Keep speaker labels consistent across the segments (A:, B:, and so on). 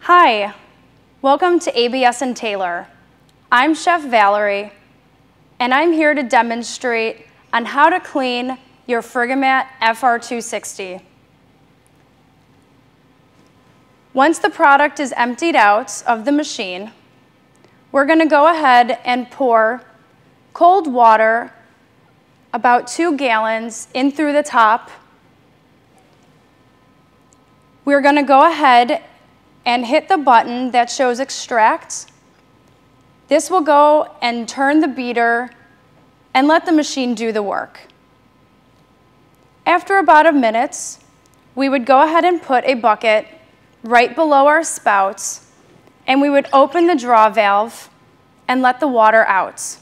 A: Hi, welcome to ABS & Taylor. I'm Chef Valerie, and I'm here to demonstrate on how to clean your Frigimat FR260. Once the product is emptied out of the machine, we're going to go ahead and pour cold water, about 2 gallons, in through the top. We're going to go ahead and hit the button that shows extract. This will go and turn the beater and let the machine do the work. After about a minute, we would go ahead and put a bucket right below our spouts, and we would open the draw valve and let the water out.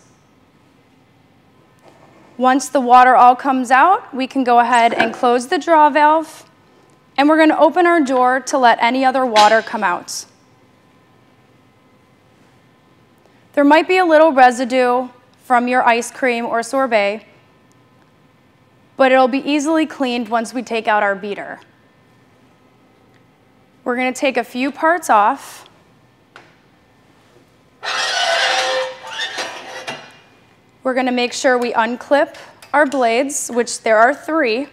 A: Once the water all comes out, we can go ahead and close the draw valve, and we're going to open our door to let any other water come out. There might be a little residue from your ice cream or sorbet, but it'll be easily cleaned once we take out our beater. We're going to take a few parts off. We're going to make sure we unclip our blades, which there are 3.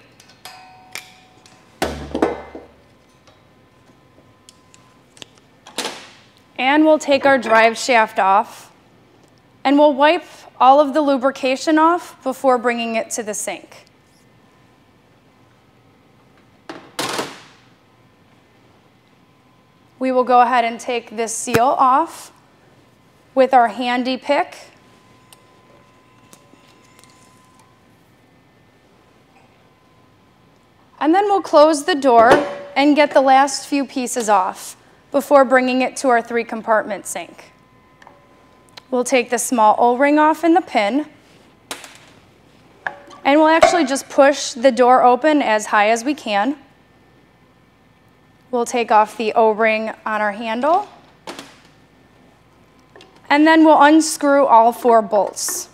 A: And we'll take our drive shaft off, and we'll wipe all of the lubrication off before bringing it to the sink. We will go ahead and take this seal off with our handy pick. And then we'll close the door and get the last few pieces off before bringing it to our 3-compartment sink. We'll take the small O-ring off in the pin, and we'll actually just push the door open as high as we can. We'll take off the O-ring on our handle, and then we'll unscrew all 4 bolts.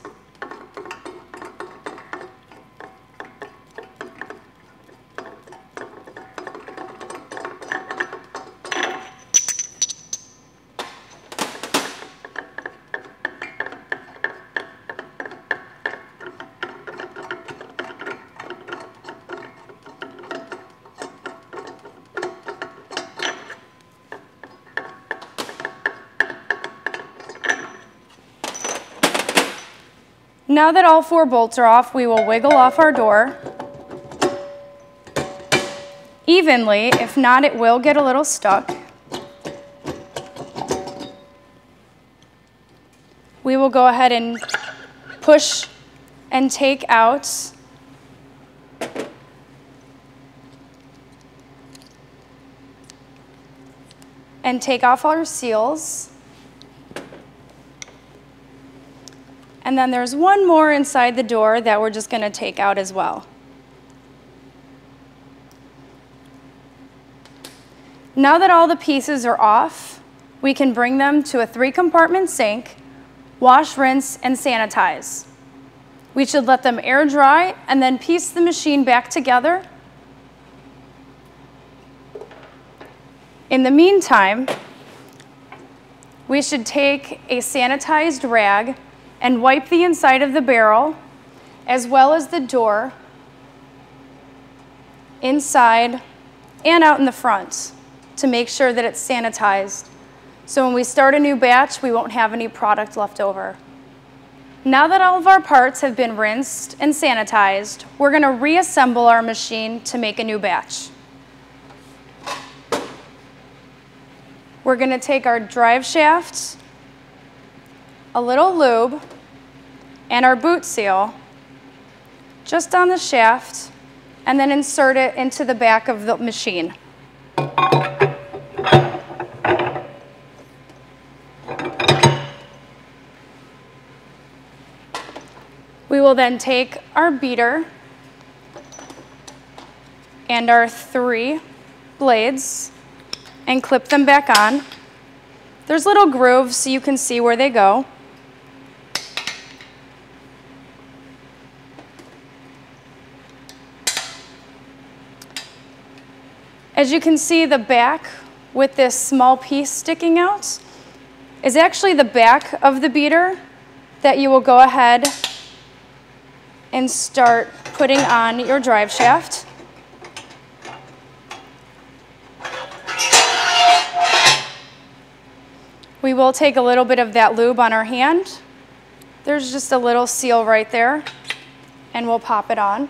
A: Now that all 4 bolts are off, we will wiggle off our door evenly. If not, it will get a little stuck. We will go ahead and push and take out and take off our seals. And then there's one more inside the door that we're just going to take out as well. Now that all the pieces are off, we can bring them to a 3-compartment sink, wash, rinse, and sanitize. We should let them air dry and then piece the machine back together. In the meantime, we should take a sanitized rag and wipe the inside of the barrel, as well as the door, inside and out in the front, to make sure that it's sanitized. So when we start a new batch, we won't have any product left over. Now that all of our parts have been rinsed and sanitized, we're going to reassemble our machine to make a new batch. We're going to take our drive shaft, a little lube, and our boot seal just on the shaft, and then insert it into the back of the machine. We will then take our beater and our 3 blades and clip them back on. There's little grooves so you can see where they go. As you can see, the back with this small piece sticking out is actually the back of the beater that you will go ahead and start putting on your drive shaft. We will take a little bit of that lube on our hand. There's just a little seal right there, and we'll pop it on.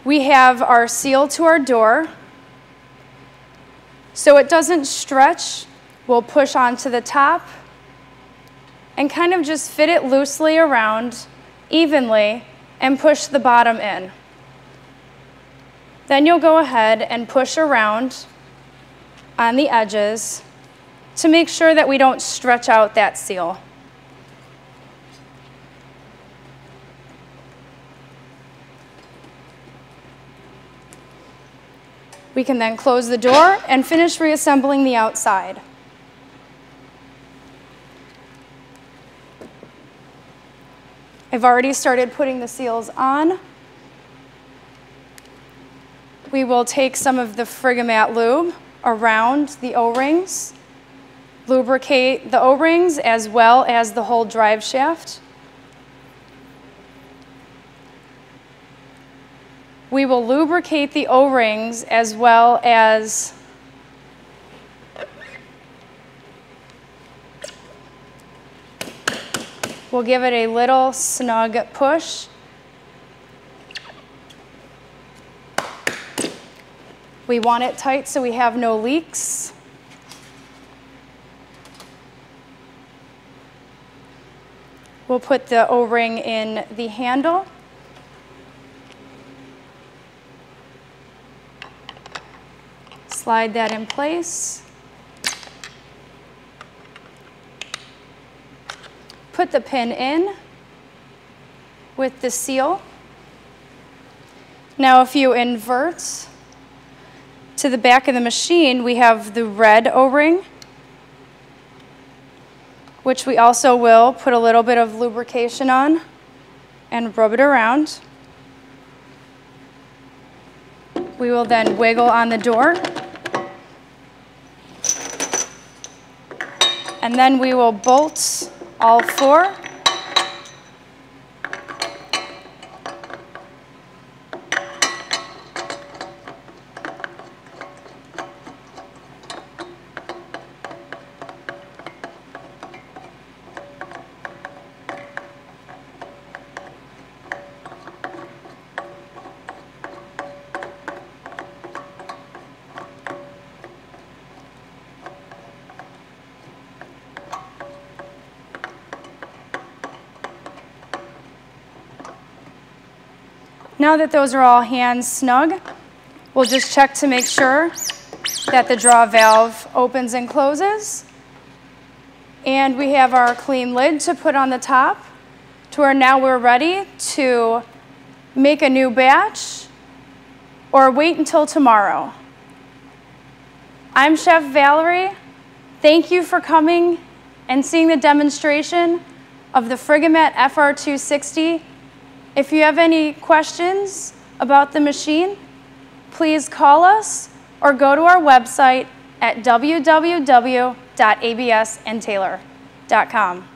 A: We have our seal to our door. So it doesn't stretch, we'll push onto the top and kind of just fit it loosely around evenly and push the bottom in. Then you'll go ahead and push around on the edges to make sure that we don't stretch out that seal. We can then close the door and finish reassembling the outside. I've already started putting the seals on. We will take some of the Frigimat lube around the O-rings, lubricate the O-rings as well as the whole drive shaft. We will lubricate the O-rings as well as we'll give it a little snug push. We want it tight so we have no leaks. We'll put the O-ring in the handle. Slide that in place. Put the pin in with the seal. Now if you invert to the back of the machine, we have the red O-ring, which we also will put a little bit of lubrication on and rub it around. We will then wiggle on the door. And then we will bolt all four. Now that those are all hands snug, we'll just check to make sure that the draw valve opens and closes. And we have our clean lid to put on the top to where now we're ready to make a new batch or wait until tomorrow. I'm Chef Valerie. Thank you for coming and seeing the demonstration of the Frigimat FR260. If you have any questions about the machine, please call us or go to our website at www.absandtaylor.com.